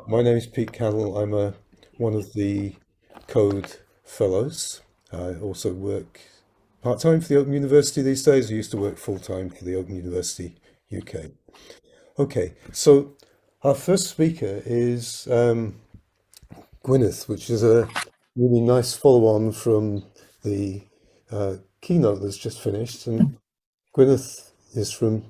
My name is Pete Cannell. I'm one of the Code Fellows. I also work part-time for the Open University these days. I used to work full-time for the Open University UK. Okay, so our first speaker is Gwyneth, which is a really nice follow-on from the keynote that's just finished. And Gwyneth is from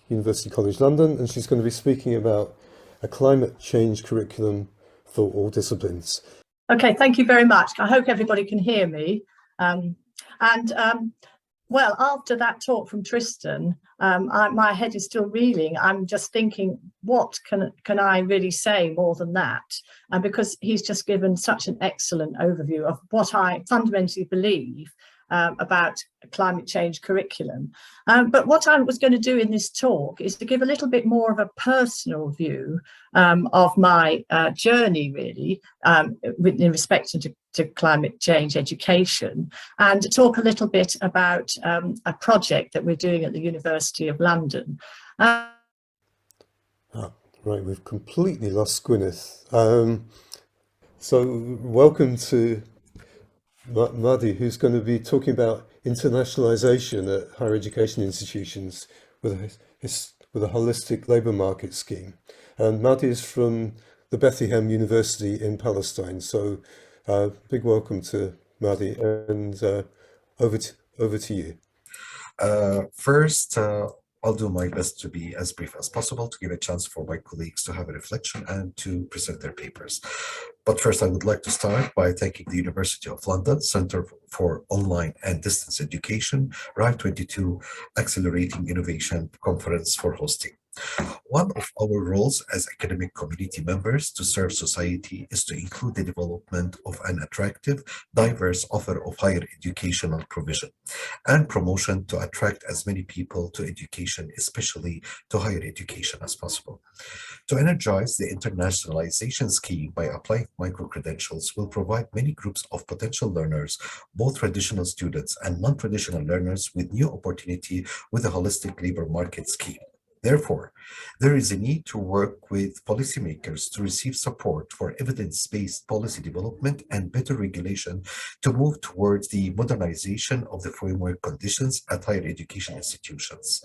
University College London, and she's going to be speaking about a climate change curriculum for all disciplines. Okay, thank you very much. I hope everybody can hear me. Um, and well, after that talk from Tristan, my head is still reeling. I'm just thinking, what can I really say more than that? Because he's just given such an excellent overview of what I fundamentally believe about climate change curriculum. But what I was going to do in this talk is to give a little bit more of a personal view of my journey, really, in respect to climate change education, and to talk a little bit about a project that we're doing at the University of London. Right, we've completely lost Gwyneth. So welcome to Mahdi, who's going to be talking about internationalization at higher education institutions with with a holistic labour market scheme. And Mahdi is from the Bethlehem University in Palestine. So big welcome to Mahdi, and over to you. First, I'll do my best to be as brief as possible to give a chance for my colleagues to have a reflection and to present their papers. But first, I would like to start by thanking the University of London Centre for Online and Distance Education, RIE22 Accelerating Innovation Conference for hosting. One of our roles as academic community members to serve society is to include the development of an attractive, diverse offer of higher educational provision and promotion to attract as many people to education, especially to higher education, as possible. To energize the internationalization scheme by applying micro-credentials will provide many groups of potential learners, both traditional students and non-traditional learners, with new opportunity with a holistic labor market scheme. Therefore, there is a need to work with policymakers to receive support for evidence-based policy development and better regulation to move towards the modernization of the framework conditions at higher education institutions,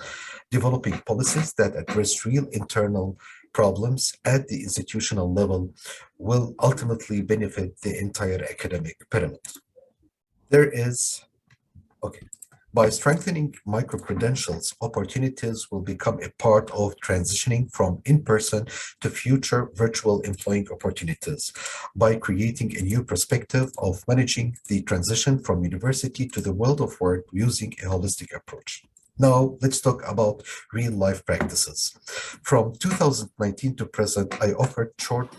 developing policies that address real internal problems at the institutional level will ultimately benefit the entire academic pyramid. There is, okay. By strengthening micro-credentials, opportunities will become a part of transitioning from in-person to future virtual employing opportunities by creating a new perspective of managing the transition from university to the world of work using a holistic approach. Now, let's talk about real-life practices. From 2019 to present, I offered short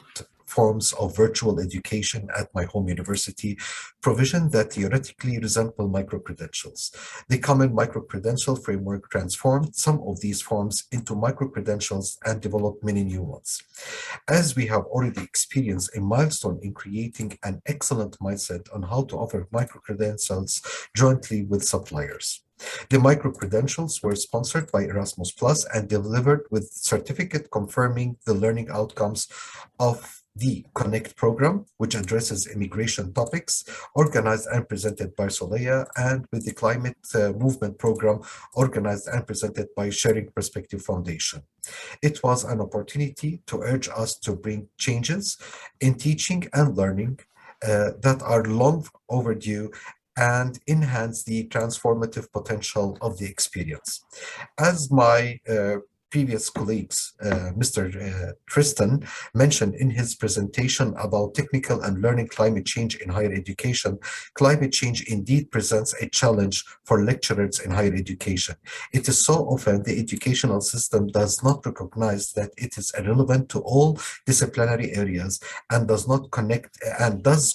forms of virtual education at my home university, provision that theoretically resemble micro-credentials. The common micro-credential framework transformed some of these forms into micro-credentials and developed many new ones. As we have already experienced a milestone in creating an excellent mindset on how to offer micro-credentials jointly with suppliers. The micro-credentials were sponsored by Erasmus Plus and delivered with certificate confirming the learning outcomes of the Connect program, which addresses immigration topics, organized and presented by Soleya, and with the Climate Movement program, organized and presented by Sharing Perspective Foundation. It was an opportunity to urge us to bring changes in teaching and learning that are long overdue and enhance the transformative potential of the experience. As my previous colleagues, Mr. Tristan mentioned in his presentation about technical and learning climate change in higher education, climate change indeed presents a challenge for lecturers in higher education. It is so often the educational system does not recognize that it is irrelevant to all disciplinary areas and does not connect and does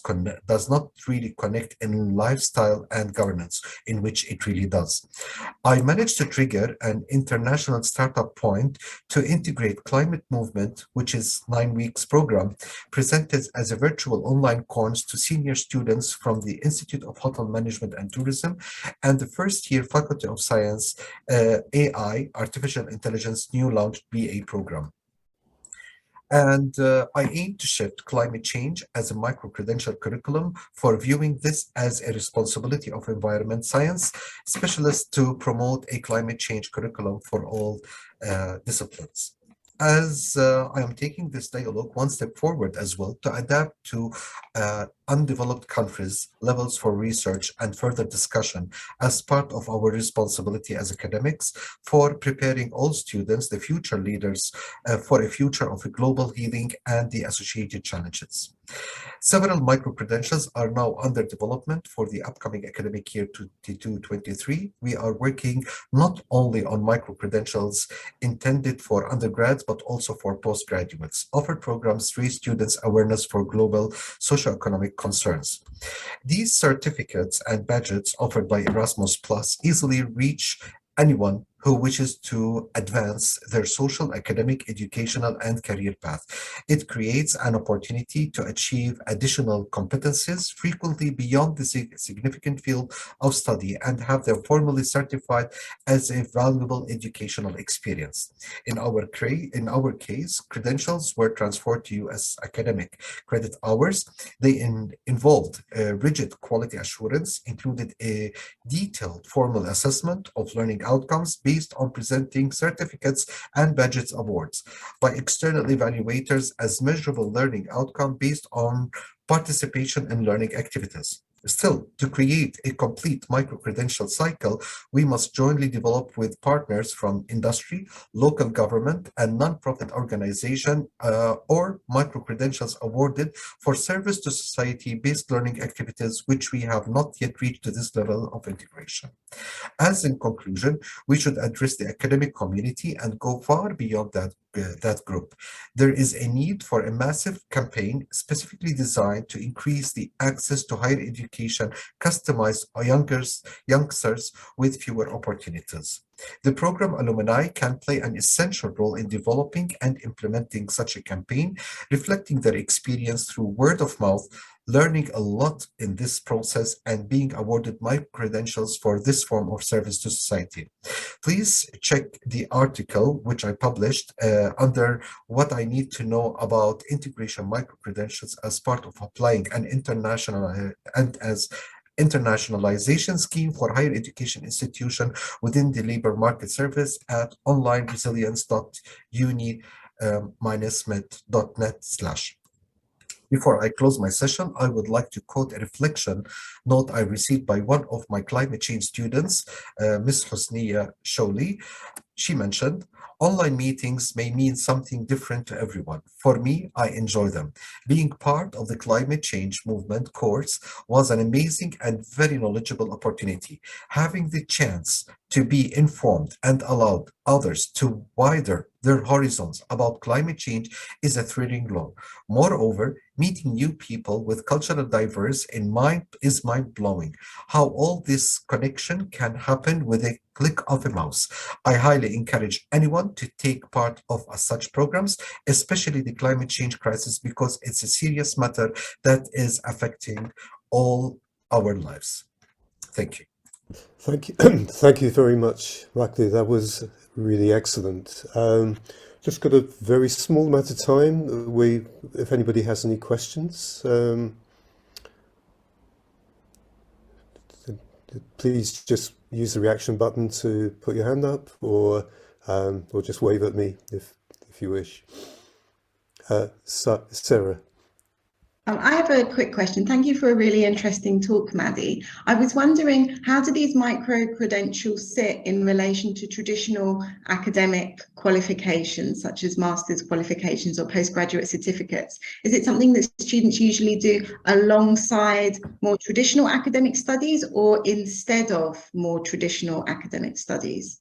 not really connect in lifestyle and governance, in which it really does. I managed to trigger an international startup point to integrate climate movement, which is 9 weeks program, presented as a virtual online course to senior students from the Institute of Hotel Management and Tourism and the first year Faculty of Science AI, Artificial Intelligence, new launched BA program. And I aim to shift climate change as a micro-credential curriculum for viewing this as a responsibility of environment science specialists to promote a climate change curriculum for all disciplines. As I am taking this dialogue one step forward as well to adapt to undeveloped countries' levels for research and further discussion as part of our responsibility as academics for preparing all students, the future leaders, for a future of a global healing and the associated challenges. Several micro-credentials are now under development for the upcoming academic year 22-23. We are working not only on micro-credentials intended for undergrads, but also for postgraduates. Offered programs raise students' awareness for global socioeconomic concerns. These certificates and badges offered by Erasmus Plus easily reach anyone who wishes to advance their social, academic, educational, and career path. It creates an opportunity to achieve additional competencies frequently beyond the significant field of study and have them formally certified as a valuable educational experience. In our case, credentials were transferred to you as academic credit hours. They involved rigid quality assurance, included a detailed formal assessment of learning outcomes based on presenting certificates and badges awards by external evaluators as measurable learning outcome based on participation in learning activities. Still, to create a complete micro-credential cycle, we must jointly develop with partners from industry, local government, and non-profit organization or micro-credentials awarded for service to society-based learning activities, which we have not yet reached to this level of integration. As in conclusion, we should address the academic community and go far beyond that group. There is a need for a massive campaign specifically designed to increase the access to higher education, customized youngsters with fewer opportunities. The program alumni can play an essential role in developing and implementing such a campaign, reflecting their experience through word of mouth, learning a lot in this process, and being awarded micro-credentials for this form of service to society. Please check the article which I published under what I need to know about integration micro-credentials as part of applying an internationalization scheme for higher education institution within the labor market service at onlineresilience.uni-med.net/. Before I close my session, I would like to quote a reflection note I received by one of my climate change students, Ms. Husniya Sholi. She mentioned, online meetings may mean something different to everyone. For me, I enjoy them. Being part of the climate change movement course was an amazing and very knowledgeable opportunity. Having the chance to be informed and allowed others to widen their horizons about climate change is a thrilling role. Moreover, meeting new people with cultural diverse in mind is mind-blowing. How all this connection can happen with a click of a mouse. I highly encourage anyone to take part of such programs, especially the climate change crisis, because it's a serious matter that is affecting all our lives. Thank you. Thank you, thank you very much, Rakli. That was really excellent. Just got a very small amount of time. If anybody has any questions, please just use the reaction button to put your hand up, or just wave at me if you wish. Sarah. I have a quick question. Thank you for a really interesting talk, Mahdi. I was wondering, how do these micro-credentials sit in relation to traditional academic qualifications, such as master's qualifications or postgraduate certificates? Is it something that students usually do alongside more traditional academic studies or instead of more traditional academic studies?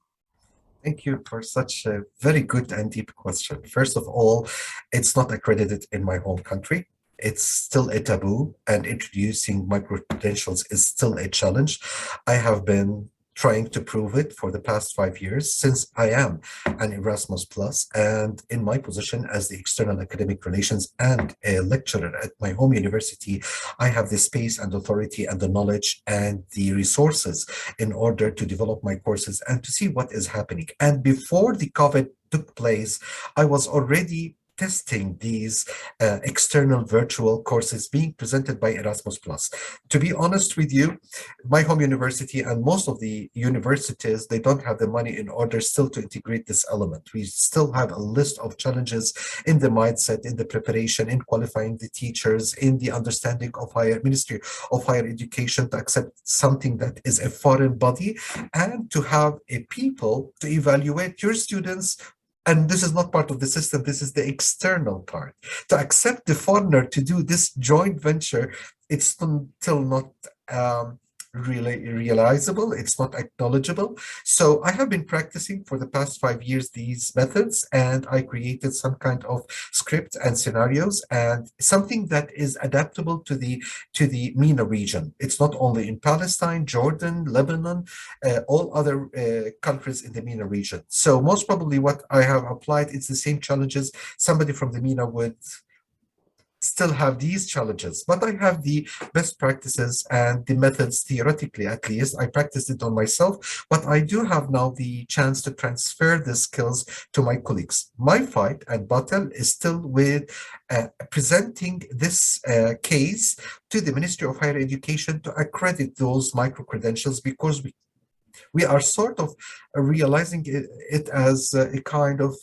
Thank you for such a very good and deep question. First of all, it's not accredited in my home country. It's still a taboo, and introducing micro-credentials is still a challenge. I have been trying to prove it for the past 5 years since I am an Erasmus Plus, and in my position as the external academic relations and a lecturer at my home university, I have the space and authority and the knowledge and the resources in order to develop my courses and to see what is happening. And before the COVID took place, I was already testing these external virtual courses being presented by Erasmus+. To be honest with you, my home university and most of the universities, they don't have the money in order still to integrate this element. We still have a list of challenges in the mindset, in the preparation, in qualifying the teachers, in the understanding of Ministry of Higher Education to accept something that is a foreign body, and to have a people to evaluate your students. And this is not part of the system, this is the external part. To accept the foreigner to do this joint venture, it's still not really realizable, it's not acknowledgeable. So I have been practicing for the past 5 years these methods, and I created some kind of script and scenarios and something that is adaptable to the MENA region. It's not only in Palestine, Jordan, Lebanon, all other countries in the MENA region. So most probably what I have applied, it's the same challenges somebody from the MENA would still have these challenges, but I have the best practices and the methods, theoretically at least. I practiced it on myself, but I do have now the chance to transfer the skills to my colleagues. My fight and battle is still with presenting this case to the Ministry of Higher Education to accredit those micro-credentials, because we are sort of realizing it as a kind of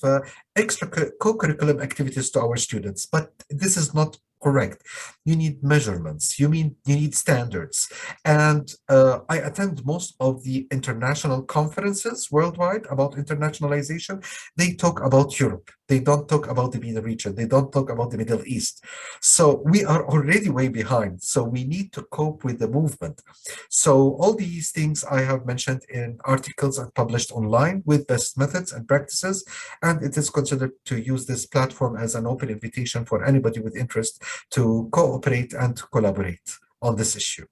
extra co-curriculum activities to our students, but this is not correct. You need measurements, you need standards. And I attend most of the international conferences worldwide about internationalization. They talk about Europe. They don't talk about the MENA region. They don't talk about the Middle East. So we are already way behind. So we need to cope with the movement. So all these things I have mentioned in articles and published online with best methods and practices. And it is considered to use this platform as an open invitation for anybody with interest to cooperate and to collaborate on this issue.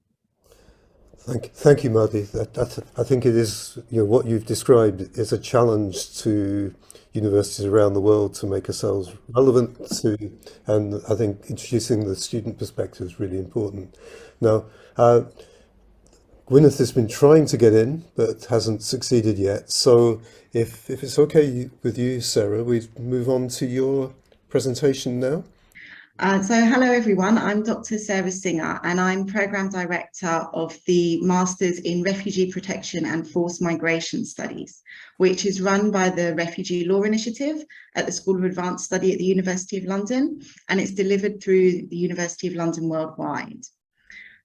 Thank you, Mahdi. I think it is, what you've described is a challenge to universities around the world to make ourselves relevant to, and I think introducing the student perspective is really important. Now, Gwyneth has been trying to get in, but hasn't succeeded yet. So if it's okay with you, Sarah, we move on to your presentation now. So hello everyone, I'm Dr. Sarah Singer and I'm Programme Director of the Masters in Refugee Protection and Forced Migration Studies, which is run by the Refugee Law Initiative at the School of Advanced Study at the University of London, and it's delivered through the University of London worldwide.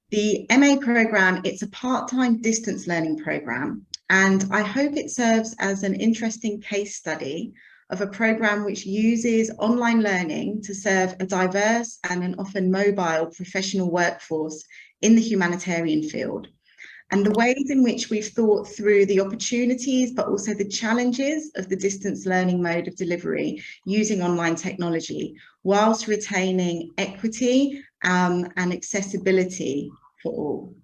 The MA programme, it's a part-time distance learning programme, and I hope it serves as an interesting case study of a programme which uses online learning to serve a diverse and an often mobile professional workforce in the humanitarian field. And the ways in which we've thought through the opportunities, but also the challenges of the distance learning mode of delivery using online technology, whilst retaining equity and accessibility for all.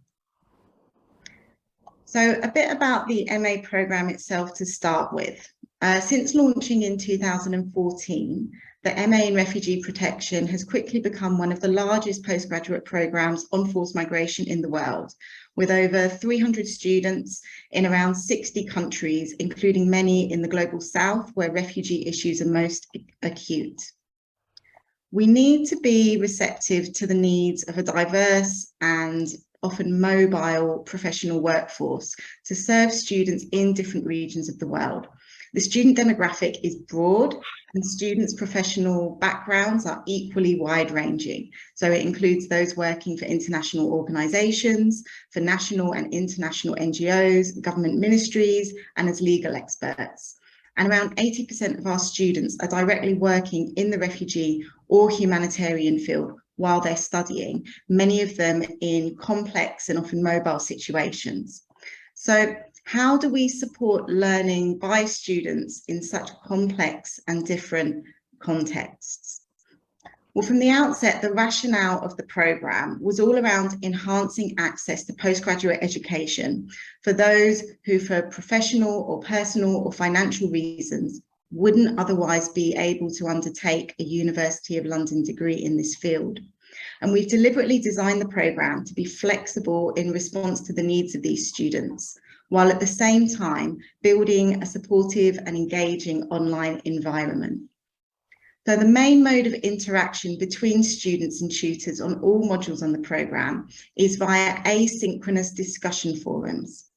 So a bit about the MA programme itself to start with. Since launching in 2014, the MA in Refugee Protection has quickly become one of the largest postgraduate programmes on forced migration in the world, with over 300 students in around 60 countries, including many in the global south, where refugee issues are most acute. We need to be receptive to the needs of a diverse and often mobile professional workforce to serve students in different regions of the world. The student demographic is broad and students' professional backgrounds are equally wide-ranging. So it includes those working for international organisations, for national and international NGOs, government ministries, and as legal experts. And around 80% of our students are directly working in the refugee or humanitarian field while they're studying, many of them in complex and often mobile situations. So how do we support learning by students in such complex and different contexts? Well, from the outset, the rationale of the programme was all around enhancing access to postgraduate education for those who, for professional or personal or financial reasons, wouldn't otherwise be able to undertake a University of London degree in this field. And we've deliberately designed the programme to be flexible in response to the needs of these students, while at the same time building a supportive and engaging online environment. So the main mode of interaction between students and tutors on all modules on the programme is via asynchronous discussion forums.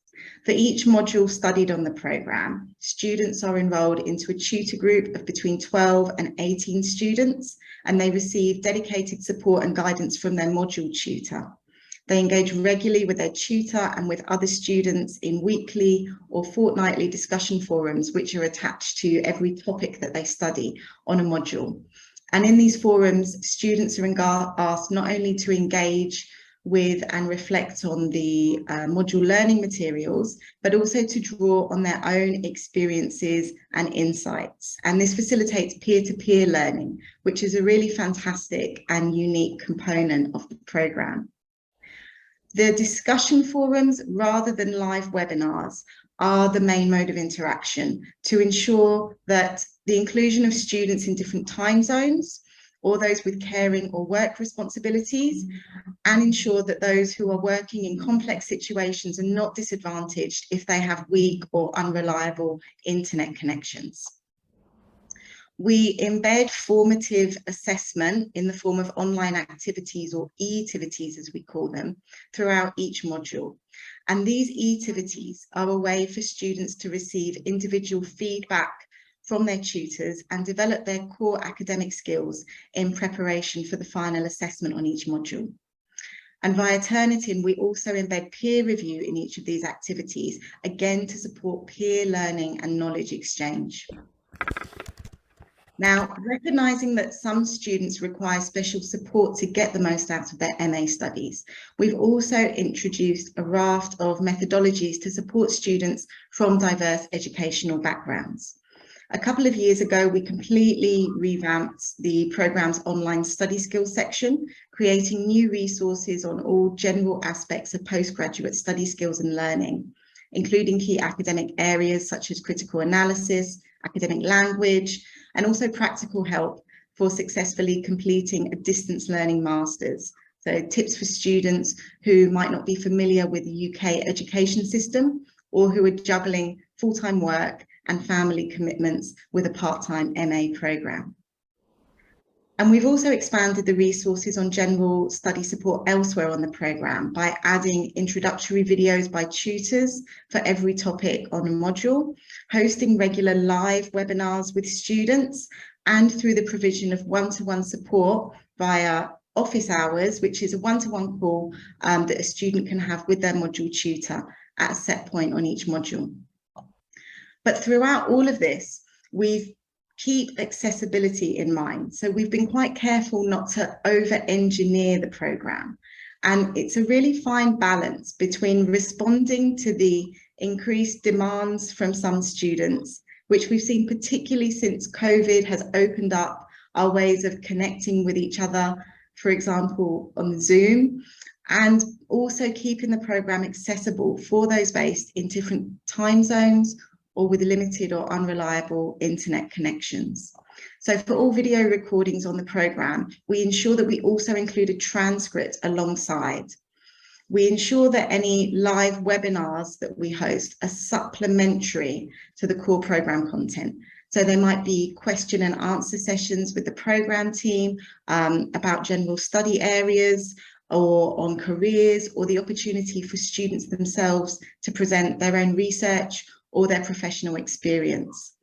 For each module studied on the programme, students are enrolled into a tutor group of between 12 and 18 students, and they receive dedicated support and guidance from their module tutor. They engage regularly with their tutor and with other students in weekly or fortnightly discussion forums, which are attached to every topic that they study on a module. And in these forums, students are asked not only to engage with and reflect on the module learning materials, but also to draw on their own experiences and insights. And this facilitates peer-to-peer learning, which is a really fantastic and unique component of the programme. The discussion forums, rather than live webinars, are the main mode of interaction to ensure that the inclusion of students in different time zones, or those with caring or work responsibilities, and ensure that those who are working in complex situations are not disadvantaged if they have weak or unreliable internet connections. We embed formative assessment in the form of online activities, or e-tivities as we call them, throughout each module. And these e-tivities are a way for students to receive individual feedback from their tutors and develop their core academic skills in preparation for the final assessment on each module. And via Turnitin, we also embed peer review in each of these activities, again to support peer learning and knowledge exchange. Now, recognising that some students require special support to get the most out of their MA studies, we've also introduced a raft of methodologies to support students from diverse educational backgrounds. A couple of years ago, we completely revamped the programme's online study skills section, creating new resources on all general aspects of postgraduate study skills and learning, including key academic areas such as critical analysis, academic language, and also practical help for successfully completing a distance learning master's. So tips for students who might not be familiar with the UK education system, or who are juggling full-time work and family commitments with a part-time MA programme. And we've also expanded the resources on general study support elsewhere on the programme by adding introductory videos by tutors for every topic on a module, hosting regular live webinars with students, and through the provision of one-to-one support via office hours, which is a one-to-one call that a student can have with their module tutor at a set point on each module. But throughout all of this, we've keep accessibility in mind. So we've been quite careful not to over-engineer the programme. And it's a really fine balance between responding to the increased demands from some students, which we've seen particularly since COVID has opened up our ways of connecting with each other, for example, on Zoom, and also keeping the programme accessible for those based in different time zones or with limited or unreliable internet connections. So for all video recordings on the programme, we ensure that we also include a transcript alongside. We ensure that any live webinars that we host are supplementary to the core programme content. So there might be question and answer sessions with the programme team about general study areas or on careers, or the opportunity for students themselves to present their own research or their professional experience.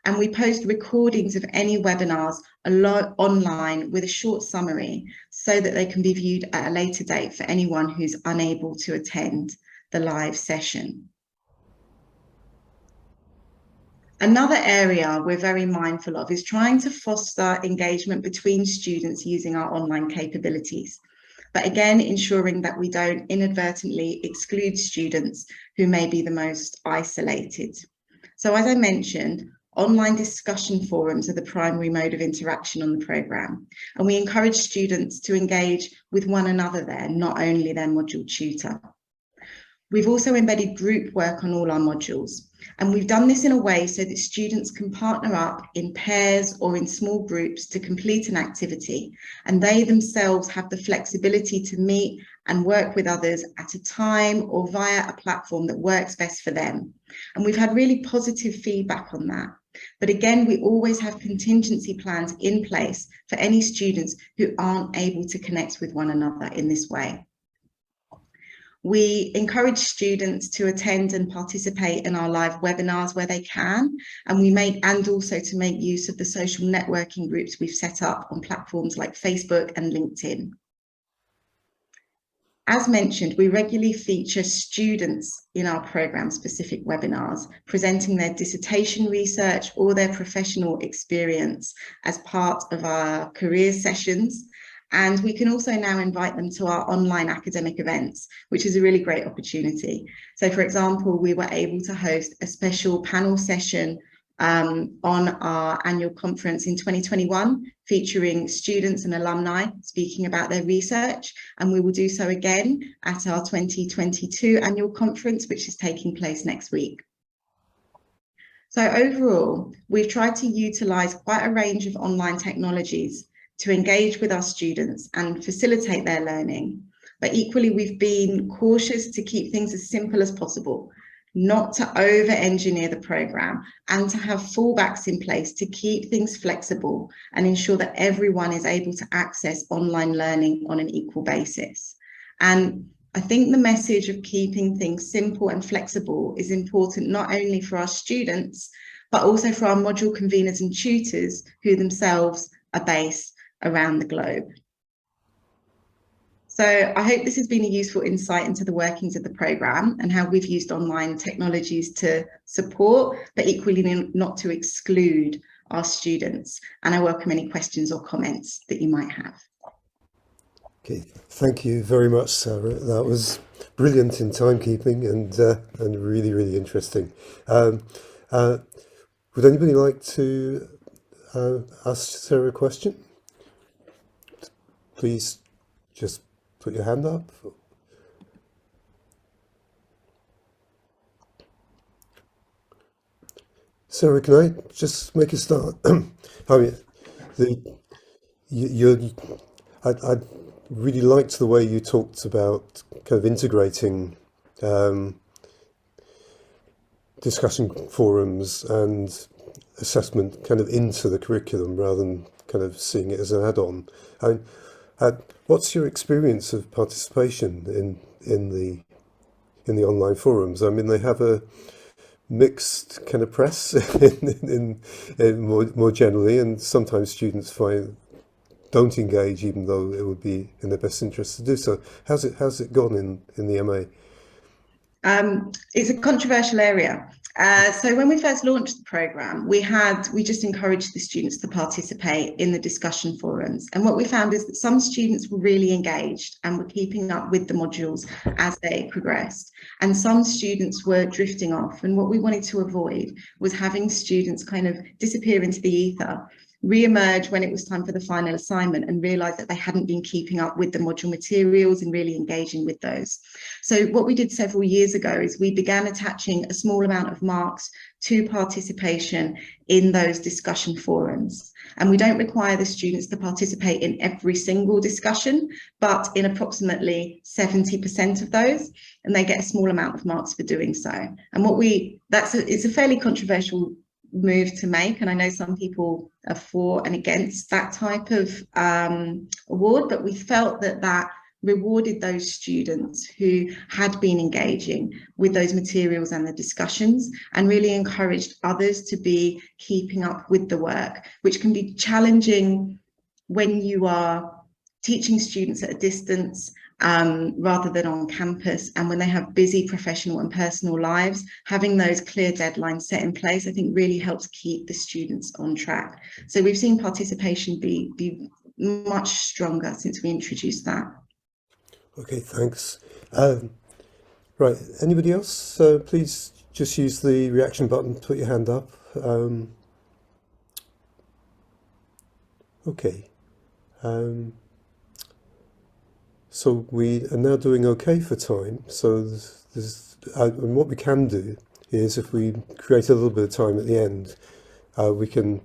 And we post recordings of any webinars online with a short summary so that they can be viewed at a later date for anyone who's unable to attend the live session. Another area we're very mindful of is trying to foster engagement between students using our online capabilities. But again, ensuring that we don't inadvertently exclude students who may be the most isolated. So as I mentioned, online discussion forums are the primary mode of interaction on the programme, and we encourage students to engage with one another there, not only their module tutor. We've also embedded group work on all our modules, and we've done this in a way so that students can partner up in pairs or in small groups to complete an activity, and they themselves have the flexibility to meet and work with others at a time or via a platform that works best for them. And we've had really positive feedback on that. But again, we always have contingency plans in place for any students who aren't able to connect with one another in this way. We encourage students to attend and participate in our live webinars where they can, and also to make use of the social networking groups we've set up on platforms like Facebook and LinkedIn. As mentioned, we regularly feature students in our program-specific webinars, presenting their dissertation research or their professional experience as part of our career sessions. And we can also now invite them to our online academic events, which is a really great opportunity. So, for example, we were able to host a special panel session on our annual conference in 2021, featuring students and alumni speaking about their research. And we will do so again at our 2022 annual conference, which is taking place next week. So overall, we've tried to utilise quite a range of online technologies to engage with our students and facilitate their learning. But equally, we've been cautious to keep things as simple as possible, not to over-engineer the programme, and to have fallbacks in place to keep things flexible and ensure that everyone is able to access online learning on an equal basis. And I think the message of keeping things simple and flexible is important not only for our students, but also for our module conveners and tutors who themselves are based around the globe. So I hope this has been a useful insight into the workings of the programme and how we've used online technologies to support, but equally not to exclude our students. And I welcome any questions or comments that you might have. Okay, thank you very much, Sarah. That was brilliant in timekeeping and really, really interesting. Would anybody like to ask Sarah a question? Please just put your hand up. Sarah, can I just make a start? I mean, I really liked the way you talked about kind of integrating discussion forums and assessment kind of into the curriculum rather than kind of seeing it as an add-on. I mean, what's your experience of participation in the online forums? I mean, they have a mixed kind of press in more generally, and sometimes students don't engage, even though it would be in their best interest to do so. How's it gone in the MA? It's a controversial area. So when we first launched the programme, we just encouraged the students to participate in the discussion forums. And what we found is that some students were really engaged and were keeping up with the modules as they progressed. And some students were drifting off. And what we wanted to avoid was having students kind of disappear into the ether, re-emerge when it was time for the final assignment and realise that they hadn't been keeping up with the module materials and really engaging with those. So what we did several years ago is we began attaching a small amount of marks to participation in those discussion forums. And we don't require the students to participate in every single discussion, but in approximately 70% of those, and they get a small amount of marks for doing so. And it's a fairly controversial move to make, and I know some people are for and against that type of award, but we felt that rewarded those students who had been engaging with those materials and the discussions, and really encouraged others to be keeping up with the work, which can be challenging when you are teaching students at a distance rather than on campus, and when they have busy professional and personal lives. Having those clear deadlines set in place, I think, really helps keep the students on track. So we've seen participation be much stronger since we introduced that. Okay, thanks. Right, anybody else? Please just use the reaction button to put your hand up. Okay. So we are now doing okay for time. So and what we can do is, if we create a little bit of time at the end, we can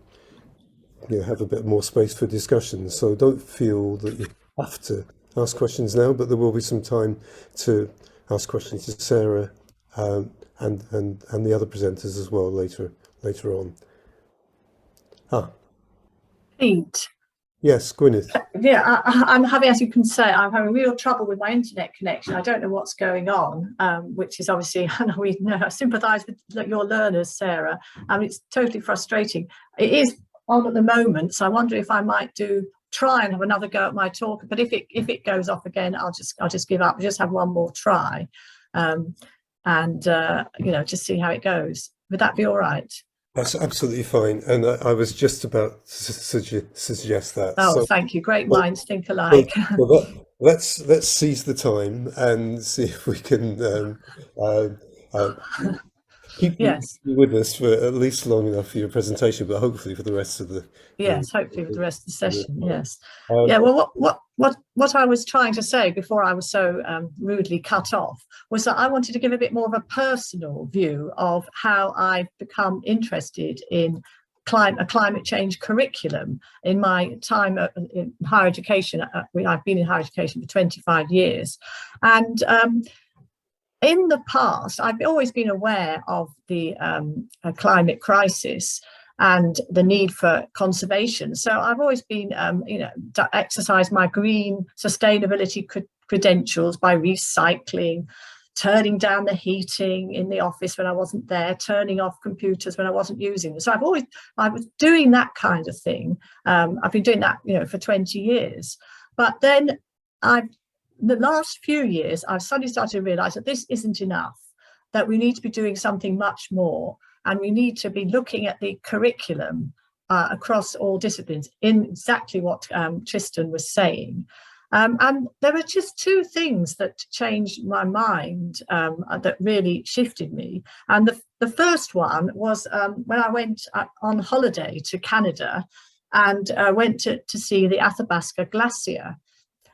have a bit more space for discussion. So don't feel that you have to ask questions now, but there will be some time to ask questions to Sarah and the other presenters as well later on. Ah, Pete. yes, Gwyneth. Yeah, I'm having, as you can say, I'm having real trouble with my internet connection. I don't know what's going on, which is obviously, I know I sympathise with your learners, Sarah. It's totally frustrating. It is on at the moment, so I wonder if I might try and have another go at my talk. But if it goes off again, I'll just give up. Just have one more try, and just see how it goes. Would that be all right? That's absolutely fine. And I was just about to suggest that. Oh, So, thank you. Great well, minds think well, alike. let's seize the time and see if we can uh, uh, keep you Yes. with us for at least long enough for your presentation, but hopefully for the rest of Yes, hopefully with the rest of the the session. time. Yes. Yeah. Well, what I was trying to say before I was so rudely cut off was that I wanted to give a bit more of a personal view of how I've become interested in a climate change curriculum in my time in higher education. I've been in higher education for 25 years, and in the past, I've always been aware of the climate crisis and the need for conservation. So I've always been, exercised my green sustainability credentials by recycling, turning down the heating in the office when I wasn't there, turning off computers when I wasn't using them. So I was doing that kind of thing. I've been doing that, for 20 years. But then the last few years, I've suddenly started to realize that this isn't enough, that we need to be doing something much more. And we need to be looking at the curriculum across all disciplines in exactly what Tristan was saying. And there were just two things that changed my mind that really shifted me. And the first one was when I went on holiday to Canada and went to see the Athabasca Glacier.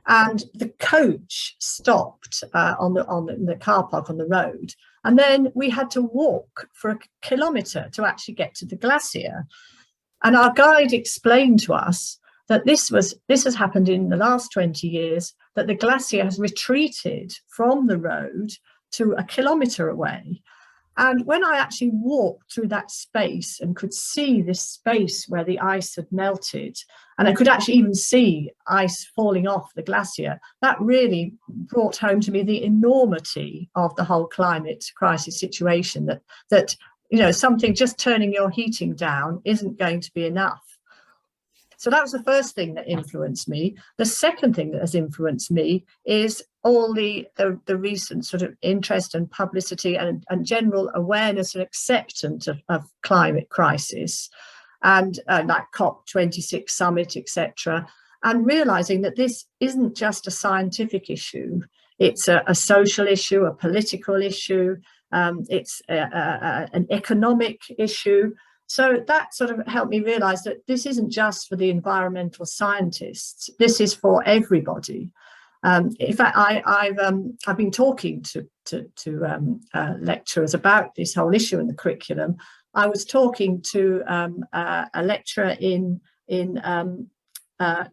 And the coach stopped in the car park on the road. And then we had to walk for a kilometre to actually get to the glacier. And our guide explained to us that this has happened in the last 20 years, that the glacier has retreated from the road to a kilometre away. And when I actually walked through that space and could see this space where the ice had melted, and I could actually even see ice falling off the glacier, that really brought home to me the enormity of the whole climate crisis situation, that something just turning your heating down isn't going to be enough. So that was the first thing that influenced me. The second thing that has influenced me is all the recent sort of interest and publicity and general awareness and acceptance of climate crisis, and like COP26 summit, etc. And realizing that this isn't just a scientific issue, it's a social issue, a political issue, it's an economic issue. So that sort of helped me realize that this isn't just for the environmental scientists, this is for everybody. In fact, I've been talking to lecturers about this whole issue in the curriculum. I was talking to a lecturer in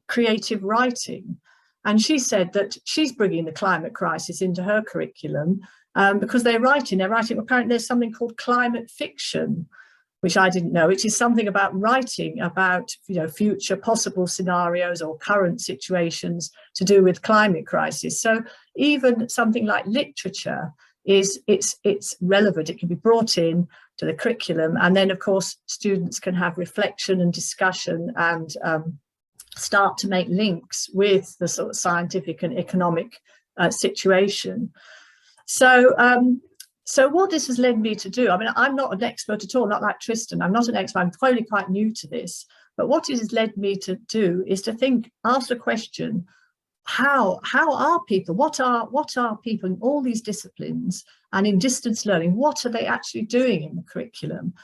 creative writing, and she said that she's bringing the climate crisis into her curriculum because they're writing. Apparently, there's something called climate fiction, which I didn't know, which is something about writing about future possible scenarios or current situations to do with climate crisis. So even something like literature it's relevant. It can be brought in to the curriculum, and then of course students can have reflection and discussion and start to make links with the sort of scientific and economic situation. So what this has led me to do, I mean, I'm not an expert at all, not like Tristan. I'm not an expert. I'm probably quite new to this. But what it has led me to do is to ask the question, how are people, what are people in all these disciplines and in distance learning, what are they actually doing in the curriculum?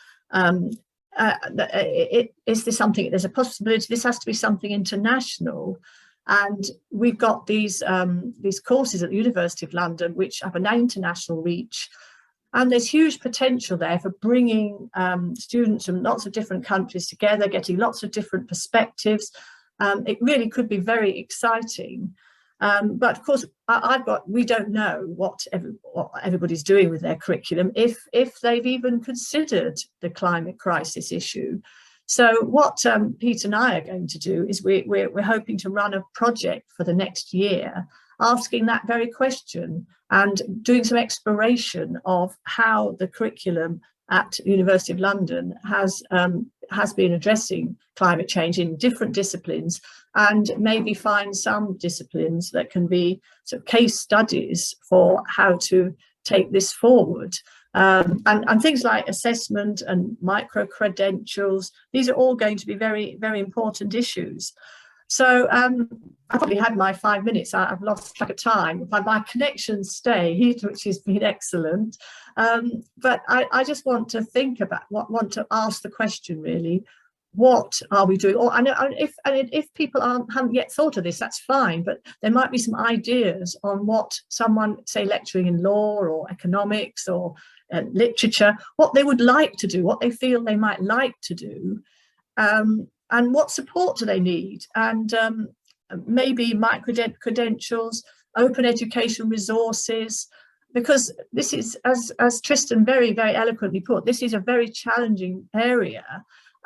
Is this something, there's a possibility this has to be something international? And we've got these courses at the University of London which have an international reach. And there's huge potential there for bringing students from lots of different countries together, getting lots of different perspectives. It really could be very exciting. But of course, we don't know what everybody's doing with their curriculum, if they've even considered the climate crisis issue. So what Pete and I are going to do is we're hoping to run a project for the next year, asking that very question and doing some exploration of how the curriculum at University of London has been addressing climate change in different disciplines, and maybe find some disciplines that can be sort of case studies for how to take this forward. And things like assessment and micro-credentials, these are all going to be very, very important issues. So I probably had my 5 minutes. I've lost track of time. My connections stayed, which has been excellent. But I just want to think about want to ask the question, really, what are we doing? Or I know if people haven't yet thought of this, that's fine. But there might be some ideas on what someone, say, lecturing in law or economics or literature, what they would like to do, what they feel they might like to do. And what support do they need? And maybe micro-credentials, open education resources, because this is, as Tristan very, very eloquently put, this is a very challenging area.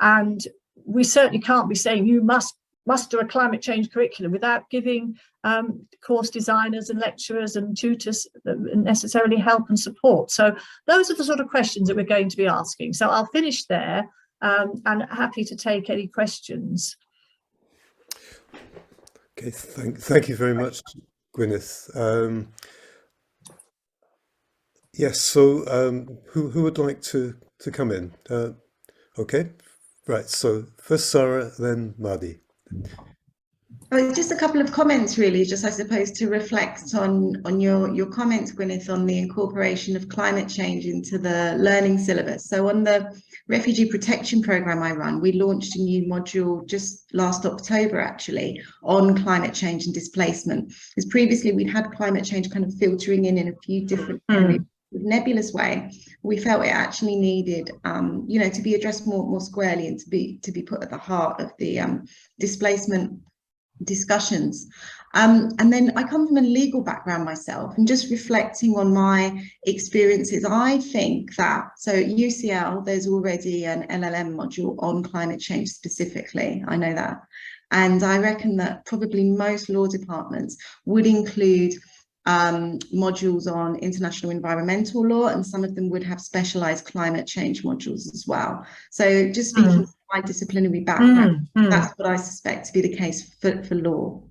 And we certainly can't be saying you must do a climate change curriculum without giving course designers and lecturers and tutors necessarily help and support. So those are the sort of questions that we're going to be asking. So I'll finish there. And happy to take any questions. Okay, thank you very much, Gwyneth. Yes, so who would like to come in? Okay, right. So first Sarah, then Mahdi. Just a couple of comments, really, just I suppose to reflect on your comments, Gwyneth, on the incorporation of climate change into the learning syllabus. So on the refugee protection program I run, we launched a new module just last October, actually, on climate change and displacement. Because previously we'd had climate change kind of filtering in a few different areas. Nebulous way. We felt it actually needed, to be addressed more squarely and to be put at the heart of the displacement discussions. And then I come from a legal background myself, and just reflecting on my experiences, I think that, so at UCL, there's already an LLM module on climate change specifically, I know that. And I reckon that probably most law departments would include modules on international environmental law, and some of them would have specialized climate change modules as well. So just speaking from my disciplinary background, that's what I suspect to be the case for law.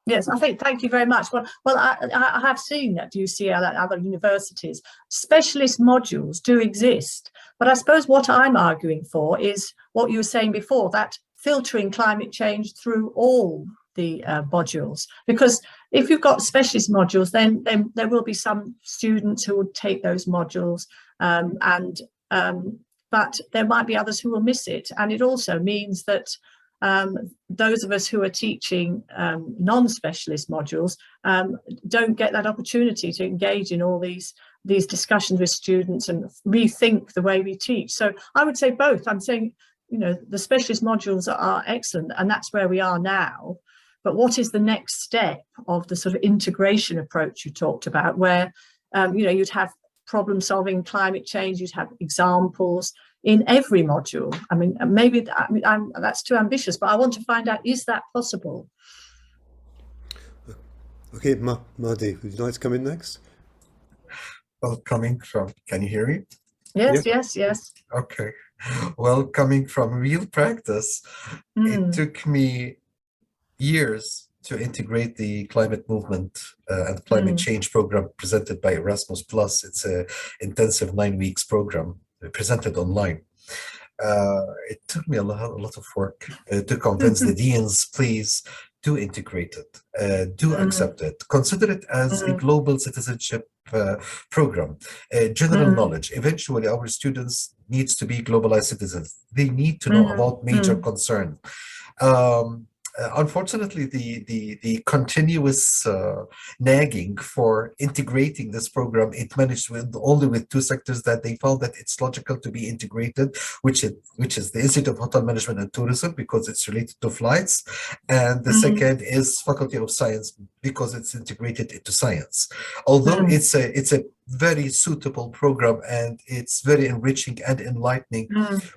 Yes, I think, thank you very much. Well, I have seen at UCL at other universities, specialist modules do exist. But I suppose what I'm arguing for is what you were saying before, that filtering climate change through all the modules, because if you've got specialist modules, then there will be some students who will take those modules, but there might be others who will miss it. And it also means that those of us who are teaching non-specialist modules don't get that opportunity to engage in all these discussions with students and rethink the way we teach. So I would say both. I'm saying, the specialist modules are excellent, and that's where we are now. But what is the next step of the sort of integration approach you talked about, where, you'd have problem solving climate change, you'd have examples in every module? I mean, maybe that's too ambitious, but I want to find out, is that possible? Okay, Mahdi, would you like to come in next? Well, coming from, can you hear me? Yes, Yeah. yes. Okay. Well, coming from real practice, it took me years to integrate the climate movement and climate change program presented by Erasmus+. It's an intensive 9 weeks program presented online. It took me a lot of work to convince the deans, please do integrate it, do accept it, consider it as a global citizenship program, general knowledge. Eventually, our students needs to be globalized citizens. They need to know about major concern. Unfortunately, the continuous nagging for integrating this program, it managed only with 2 sectors that they found that it's logical to be integrated, which is the Institute of Hotel Management and Tourism, because it's related to flights, and the second is Faculty of Science, because it's integrated into science. Although it's a very suitable program, and it's very enriching and enlightening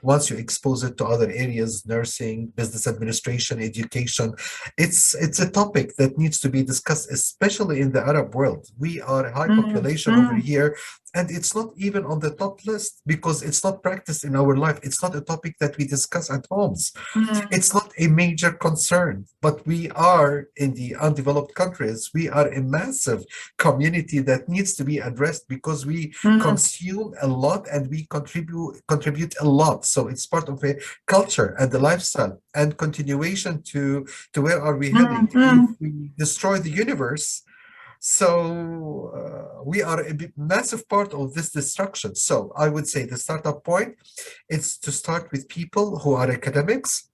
once you expose it to other areas, nursing, business administration, education. It's a topic that needs to be discussed, especially in the Arab world. We are a high population over here, and it's not even on the top list because it's not practiced in our life. It's not a topic that we discuss at homes. It's not a major concern, but we are in the undeveloped countries. We are a massive community that needs to be addressed because we consume a lot and we contribute a lot. So it's part of a culture and the lifestyle and continuation to where are we heading if we destroy the universe. So we are a massive part of this destruction. So I would say the startup point is to start with people who are academics,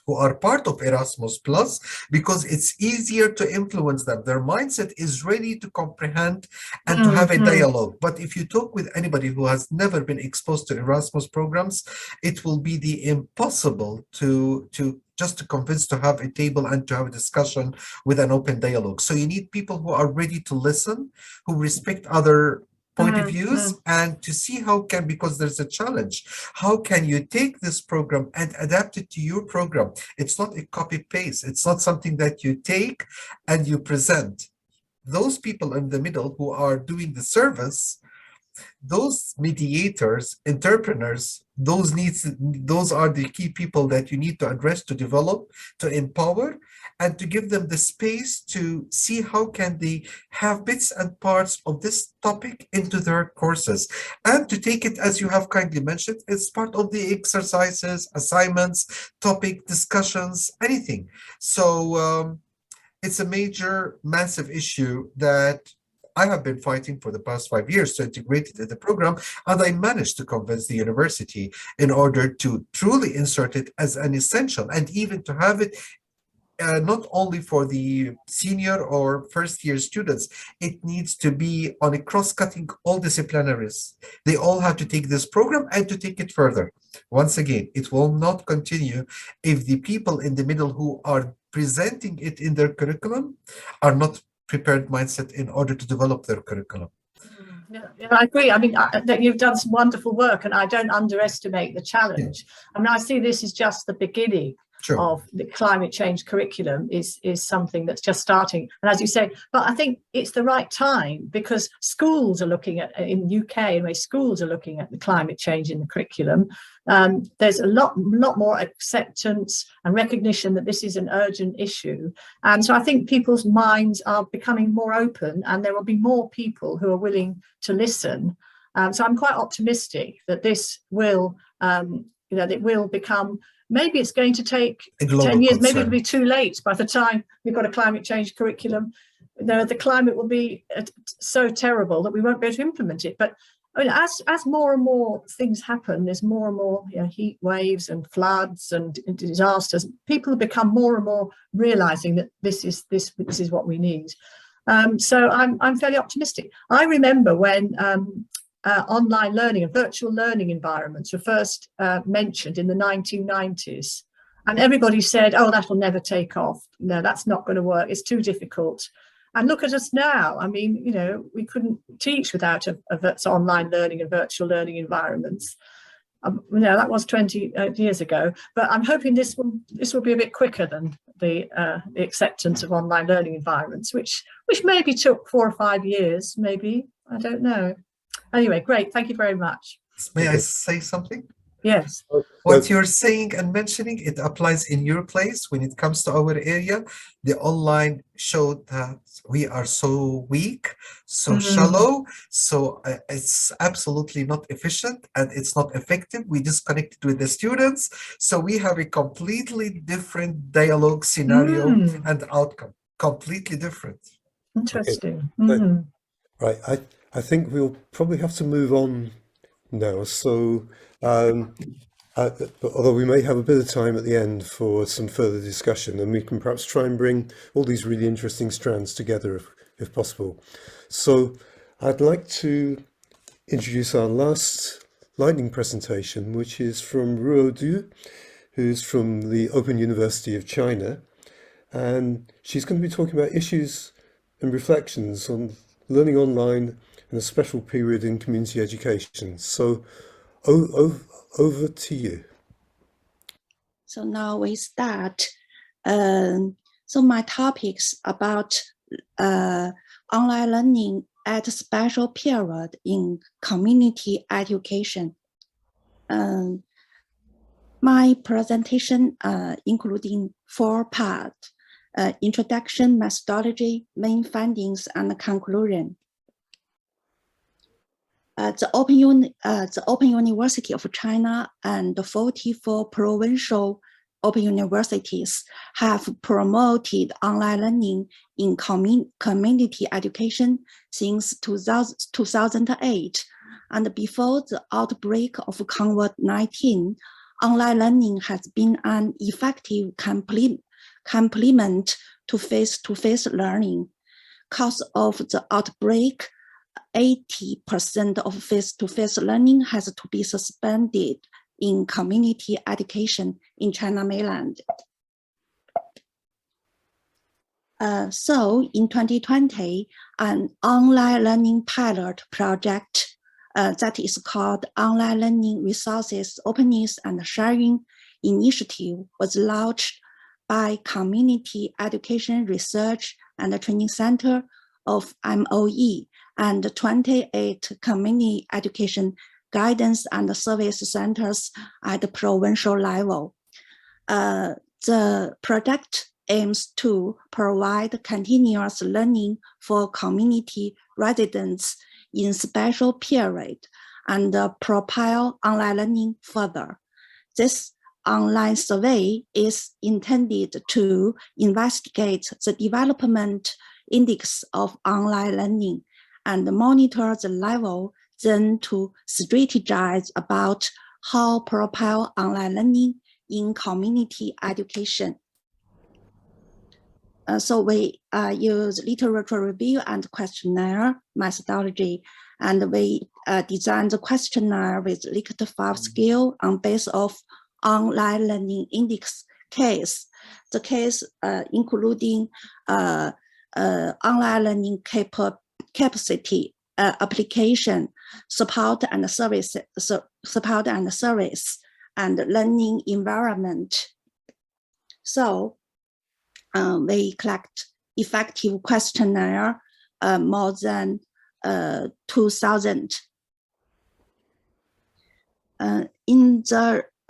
who are part of Erasmus Plus, because it's easier to influence them. Their mindset is ready to comprehend and to have a dialogue. But if you talk with anybody who has never been exposed to Erasmus programs, it will be the impossible to just to convince to have a table and to have a discussion with an open dialogue. So you need people who are ready to listen, who respect other point of views, and to see how can, because there's a challenge, how can you take this program and adapt it to your program? It's not a copy paste. It's not something that you take and you present. Those people in the middle who are doing the service, those mediators, entrepreneurs, those are the key people that you need to address, to develop, to empower, and to give them the space to see how can they have bits and parts of this topic into their courses, and to take it, as you have kindly mentioned, as part of the exercises, assignments, topic discussions, anything. So it's a major, massive issue that I have been fighting for the past 5 years to integrate it in the program, and I managed to convince the university in order to truly insert it as an essential, and even to have it not only for the senior or first year students. It needs to be on a cross-cutting all disciplinaries. They all have to take this program and to take it further. Once again, it will not continue if the people in the middle who are presenting it in their curriculum are not prepared mindset in order to develop their curriculum. Yeah, I agree. I mean, that you've done some wonderful work, and I don't underestimate the challenge. I mean, I see this as just the beginning of the climate change curriculum is something that's just starting. And as you say, but I think it's the right time, because schools are looking at, in the UK anyway, schools are looking at the climate change in the curriculum. There's a lot more acceptance and recognition that this is an urgent issue. And so I think people's minds are becoming more open, and there will be more people who are willing to listen. So I'm quite optimistic that this will, it will become. Maybe it's going to take 10 years. Maybe it'll be too late by the time we've got a climate change curriculum. The climate will be so terrible that we won't be able to implement it. But I mean, as more and more things happen, there's more and more heat waves and floods and disasters. People have become more and more realizing that this is what we need. So I'm fairly optimistic. I remember when online learning and virtual learning environments were first mentioned in the 1990s, and everybody said, oh, that'll never take off. No, that's not going to work. It's too difficult. And look at us now. I mean, we couldn't teach without online learning and virtual learning environments. That was 20 years ago, but I'm hoping this will be a bit quicker than the acceptance of online learning environments, which maybe took 4 or 5 years, maybe, I don't know. Anyway, great. Thank you very much. May I say something? Yes. What you're saying and mentioning, it applies in your place when it comes to our area. The online showed that we are so weak, so shallow, so it's absolutely not efficient and it's not effective. We disconnected with the students. So we have a completely different dialogue scenario and outcome. Completely different. Interesting. Okay. Right. I think we'll probably have to move on now. So, although we may have a bit of time at the end for some further discussion, and we can perhaps try and bring all these really interesting strands together if possible. So I'd like to introduce our last lightning presentation, which is from Ruo Du, who's from the Open University of China. And she's going to be talking about issues and reflections on learning online and a special period in community education. So over to you. So now we start. So my topics about online learning at a special period in community education. My presentation including 4 parts: introduction, methodology, main findings, and conclusion. The Open University of China and 44 provincial open universities have promoted online learning in community education since 2008. And before the outbreak of COVID-19, online learning has been an effective complement to face-to-face learning. Because of the outbreak, 80% of face-to-face learning has to be suspended in community education in China mainland. So in 2020, an online learning pilot project that is called Online Learning Resources Openness and Sharing Initiative was launched by Community Education Research and Training Center of MOE and 28 community education guidance and service centers at the provincial level. The project aims to provide continuous learning for community residents in special period and propel online learning further. This online survey is intended to investigate the development index of online learning and monitor the level, then to strategize about how propel online learning in community education. So we use literature review and questionnaire methodology, and we designed the questionnaire with Likert 5 scale on base of online learning index case. The case including online learning capacity, application, support and service, and learning environment. So we collect effective questionnaire more than 2,000.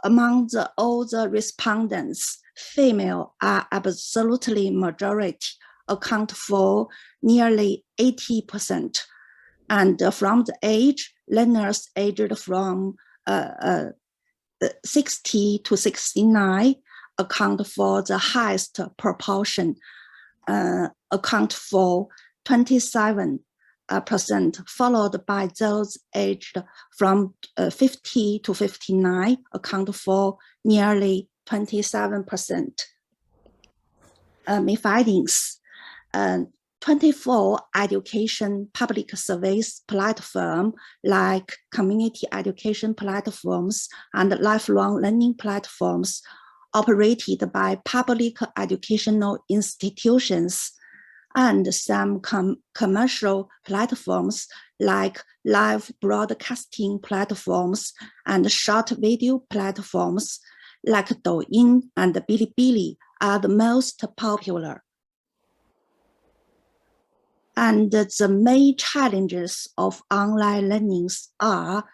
Among all the respondents, female are absolutely majority, account for nearly 80%. And from the age, learners aged from 60 to 69 account for the highest proportion, account for 27%, followed by those aged from 50 to 59, account for nearly 27%. My findings, 24 education public service platforms like community education platforms and lifelong learning platforms operated by public educational institutions, and some commercial platforms like live broadcasting platforms and short video platforms like Douyin and Bilibili are the most popular. And the main challenges of online learnings are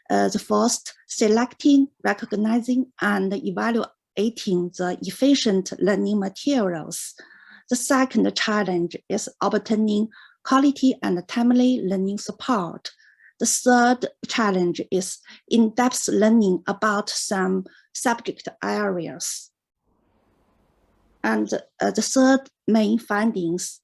the first, selecting, recognizing, and evaluating the efficient learning materials. The second challenge is obtaining quality and timely learning support. The third challenge is in-depth learning about some subject areas. And the third main findings,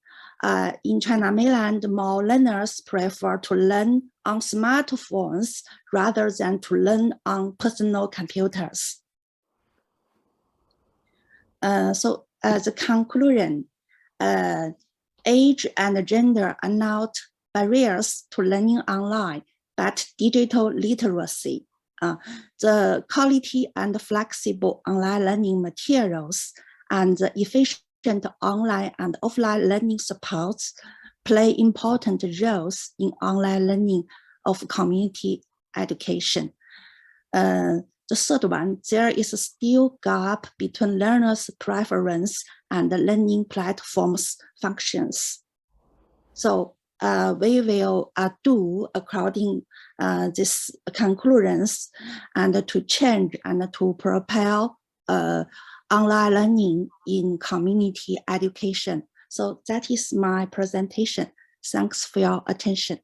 in China mainland, more learners prefer to learn on smartphones rather than to learn on personal computers. So the conclusion, age and gender are not barriers to learning online, but digital literacy. The quality and flexible online learning materials and the efficient online and offline learning supports play important roles in online learning of community education. The third one, there is still gap between learners' preference and the learning platforms' functions. So we will do according these conclusions and to change and to propel online learning in community education. So that is my presentation. Thanks for your attention.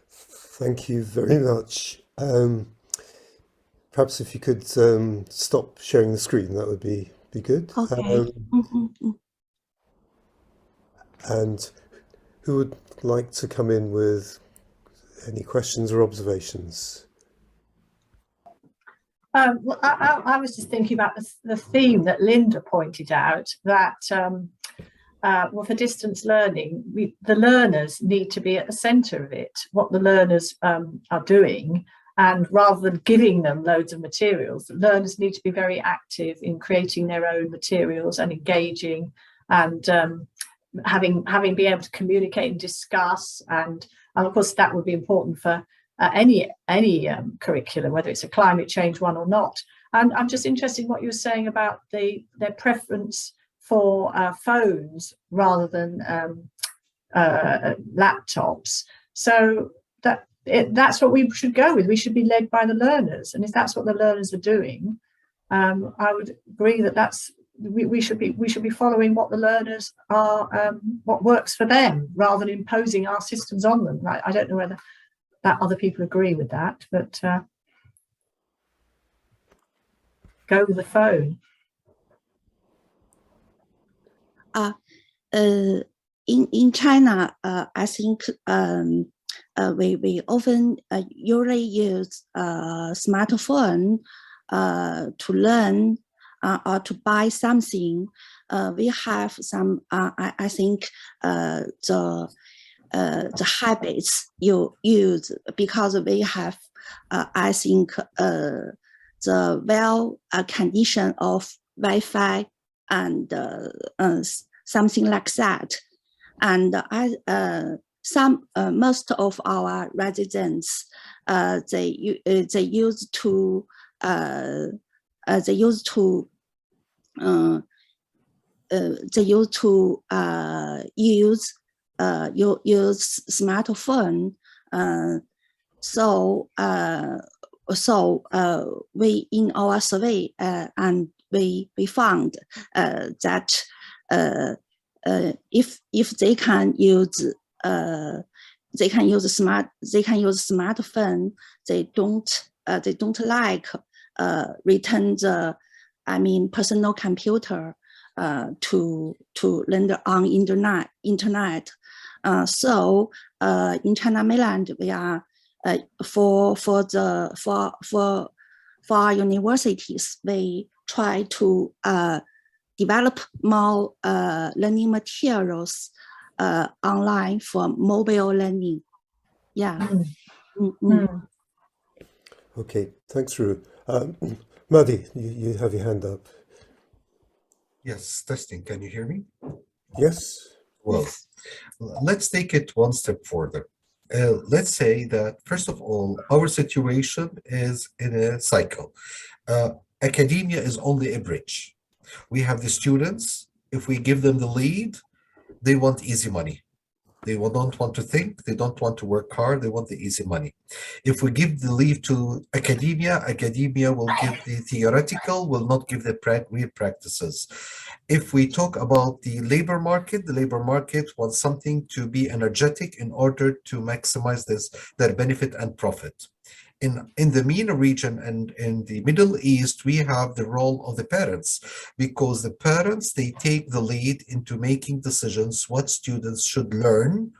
Thank you very much. Perhaps if you could stop sharing the screen, that would be good. Okay. And who would like to come in with any questions or observations? Well, I was just thinking about the theme that Linda pointed out, that well, for distance learning, the learners need to be at the centre of it, what the learners are doing. And rather than giving them loads of materials, the learners need to be very active in creating their own materials and engaging and having been able to communicate and discuss. And of course, that would be important for any curriculum, whether it's a climate change one or not. And I'm just interested in what you were saying about their preference for phones rather than laptops. So that's what we should go with. We should be led by the learners, and if that's what the learners are doing, I would agree that we should be following what the learners are, what works for them, rather than imposing our systems on them. I don't know whether that other people agree with that, but go with the phone. In China, I think we often usually use smartphone to learn or to buy something. We have some, I think, the habits you use because we have, I think, the well condition of Wi-Fi and something like that. And most of our residents, they used to use smartphone. So we in our survey and we found that if they can use smartphone, they don't like return the personal computer to render on internet. So in China mainland, we are for our universities, we try to develop more learning materials online for mobile learning. Yeah. Okay, thanks, Ru. Mahdi, you have your hand up. Yes, testing. Can you hear me? Yes. Well, let's take it one step further. Let's say that, first of all, our situation is in a cycle. Academia is only a bridge. We have the students. If we give them the lead, they want easy money. They don't want to think. They don't want to work hard. They want the easy money. If we give the lead to academia, academia will give the theoretical, will not give the real practices. If we talk about the labor market wants something to be energetic in order to maximize their benefit and profit. In the MENA region and in the Middle East, we have the role of the parents, because the parents, they take the lead into making decisions what students should learn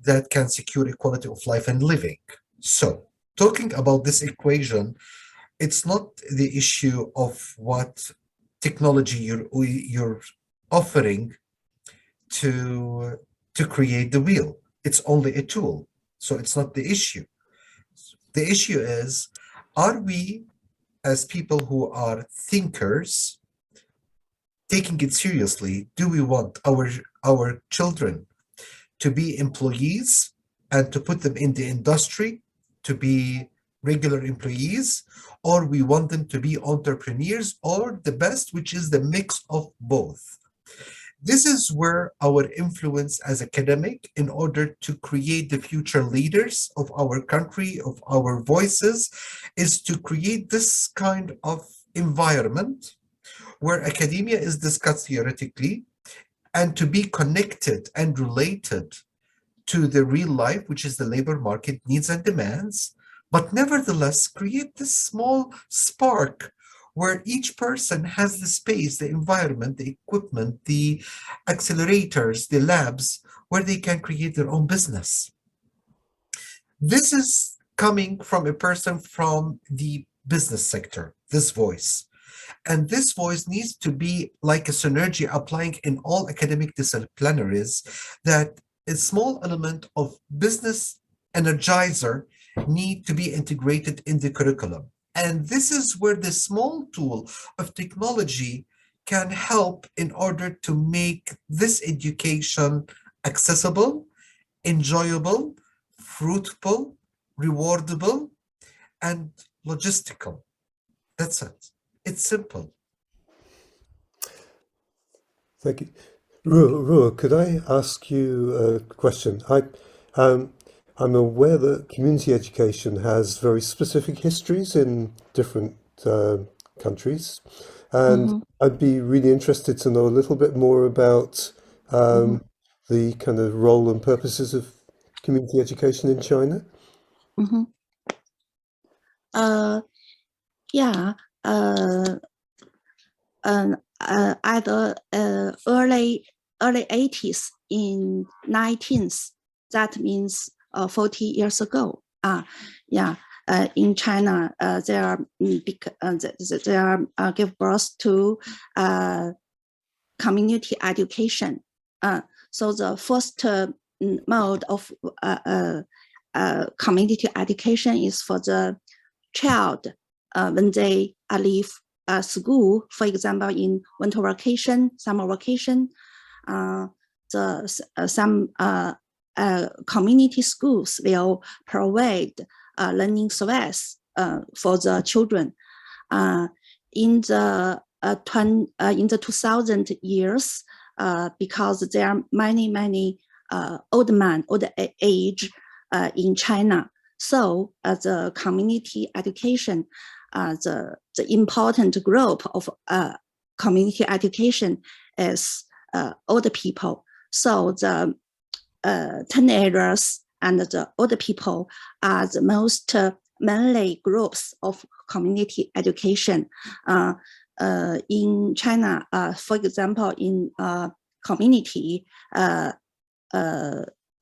that can secure equality of life and living. So talking about this equation, it's not the issue of what technology you're offering to create the wheel. It's only a tool. So it's not the issue. The issue is, are we, as people who are thinkers, taking it seriously? Do we want our children to be employees and to put them in the industry to be regular employees, or we want them to be entrepreneurs, or the best, which is the mix of both. This is where our influence as academic, in order to create the future leaders of our country, of our voices, is to create this kind of environment where academia is discussed theoretically and to be connected and related to the real life, which is the labor market needs and demands, but nevertheless create this small spark where each person has the space, the environment, the equipment, the accelerators, the labs, where they can create their own business. This is coming from a person from the business sector, this voice. And this voice needs to be like a synergy applying in all academic disciplinaries, that a small element of business energizer need to be integrated in the curriculum. And this is where the small tool of technology can help in order to make this education accessible, enjoyable, fruitful, rewardable, and logistical. That's it. It's simple. Thank you. Ruhr, could I ask you a question? I'm aware that community education has very specific histories in different countries, and I'd be really interested to know a little bit more about the kind of role and purposes of community education in China. Yeah. At the early 80s, in 19th, that means 40 years ago. In China, there give birth to community education. So the first mode of community education is for the child when they leave school, for example, in winter vacation, summer vacation. Some community schools will provide learning service for the children. In the 2000 years, because there are many old age in China, so the community education, the important group of community education is older people. So the teenagers and the older people are the most mainly groups of community education. In China, for example, in community,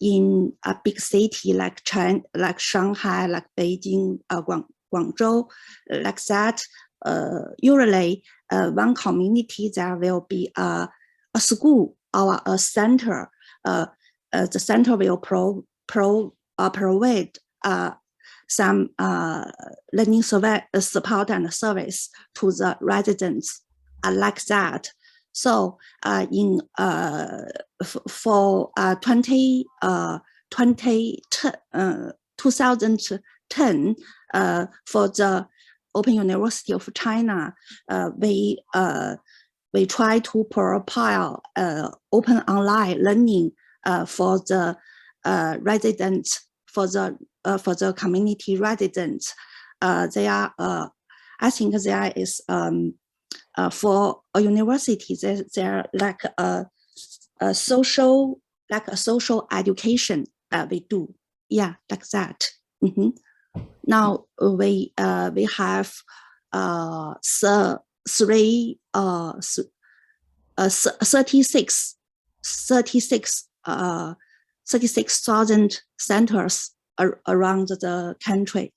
in a big city like China, like Shanghai, like Beijing, Guangzhou, like that, usually one community there will be a school or a center. The center will provide some learning support and service to the residents like that. So in for 2010, for the Open University of China, we try to propel open online learning for the residents, for the community residents. There are, I think there is for a university, there like a social education we do, like that. Now we have 36,000 centers around the country.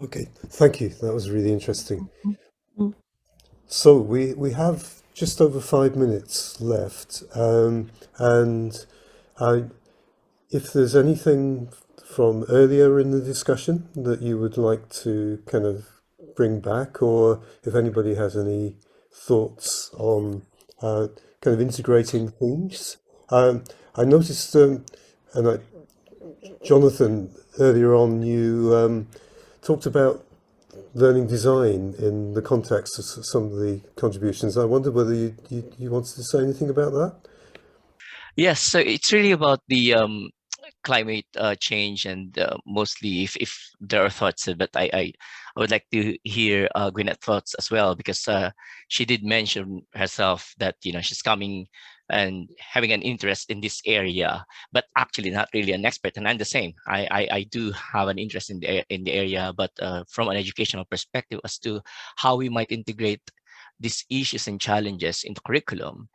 Okay, thank you. That was really interesting. So we have just over 5 minutes left, and if there's anything from earlier in the discussion that you would like to kind of bring back, or if anybody has any thoughts on kind of integrating themes, I noticed, and Jonathan, earlier on, you talked about learning design in the context of some of the contributions. I wonder whether you wanted to say anything about that? Yes, so it's really about the climate change, and mostly if there are thoughts, but I would like to hear Gwyneth's thoughts as well, because she did mention herself that she's coming and having an interest in this area, but actually not really an expert. And I'm the same. I do have an interest in the area, but from an educational perspective as to how we might integrate these issues and challenges into curriculum.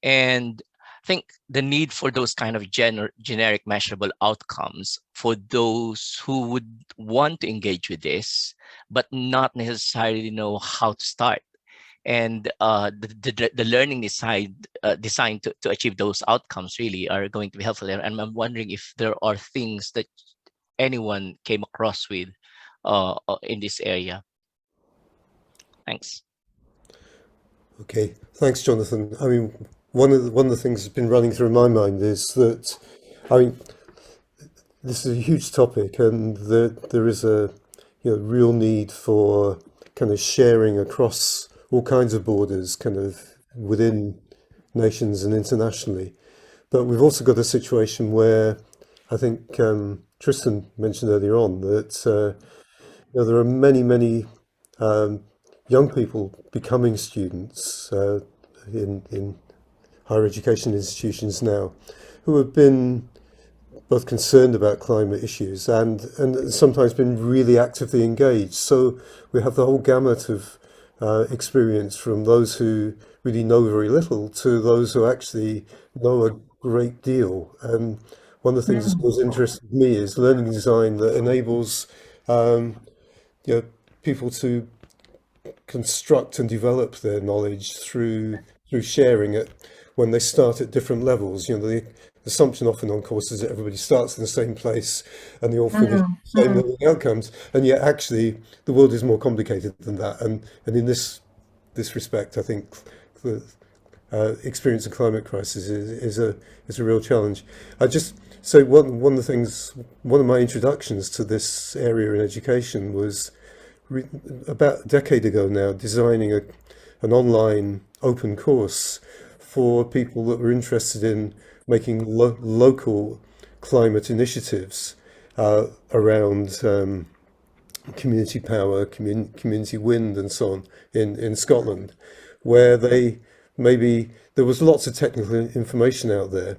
And I think the need for those kind of generic measurable outcomes for those who would want to engage with this, but not necessarily know how to start. And the learning designed to achieve those outcomes really are going to be helpful. And I'm wondering if there are things that anyone came across with in this area. Thanks. Okay, thanks, Jonathan. I mean, one of the things that's been running through my mind is that, I mean, this is a huge topic, and there is a real need for kind of sharing across all kinds of borders, kind of within nations and internationally. But we've also got a situation where I think Tristan mentioned earlier on that there are many young people becoming students in higher education institutions now who have been both concerned about climate issues and sometimes been really actively engaged. So we have the whole gamut of experience, from those who really know very little to those who actually know a great deal. And one of the things that's always interested me is learning design that enables people to construct and develop their knowledge through sharing it when they start at different levels. The assumption often on courses is that everybody starts in the same place and they all finish the same learning outcomes, and yet actually the world is more complicated than that. And in this respect, I think the experience of climate crisis is a real challenge. I just say one of my introductions to this area in education was about a decade ago now, designing an online open course for people that were interested in making local climate initiatives around community power, community wind, and so on in Scotland, where there was lots of technical information out there,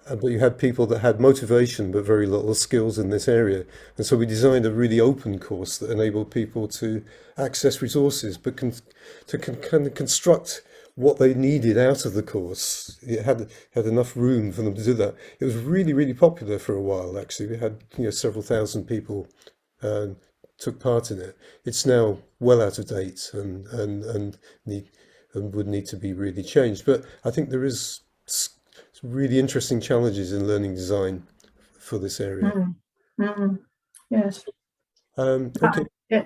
but you had people that had motivation but very little skills in this area. And so we designed a really open course that enabled people to access resources, but to kind of construct what they needed out of the course. It had enough room for them to do that. It was really, really popular for a while, actually. We had several thousand people took part in it. It's now well out of date and would need to be really changed. But I think there is really interesting challenges in learning design for this area. Yes. Okay. Yeah,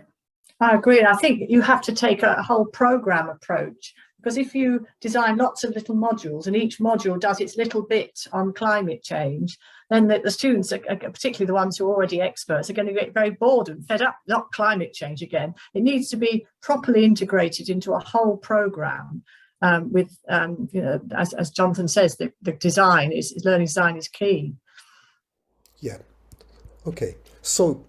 I agree. And I think you have to take a whole program approach, because if you design lots of little modules and each module does its little bit on climate change, then the students, particularly the ones who are already experts, are going to get very bored and fed up. Not climate change again. It needs to be properly integrated into a whole program. With as Jonathan says, the learning design is key. Yeah. Okay. So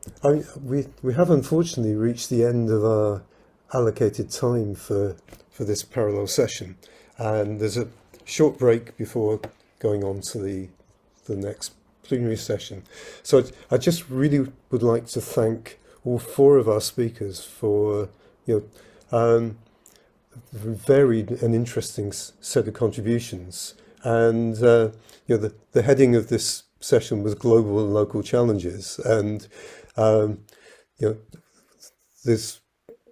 we have unfortunately reached the end of our allocated time for this parallel session, and there's a short break before going on to the next plenary session. So I just really would like to thank all four of our speakers for varied and interesting set of contributions. And the heading of this session was Global and Local Challenges, and there's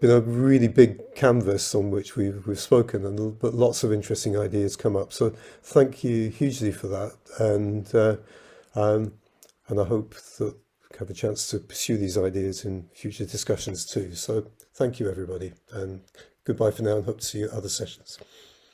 been a really big canvas on which we've spoken, but lots of interesting ideas come up. So thank you hugely for that, and I hope that we have a chance to pursue these ideas in future discussions too. So thank you, everybody, and goodbye for now, and hope to see you at other sessions.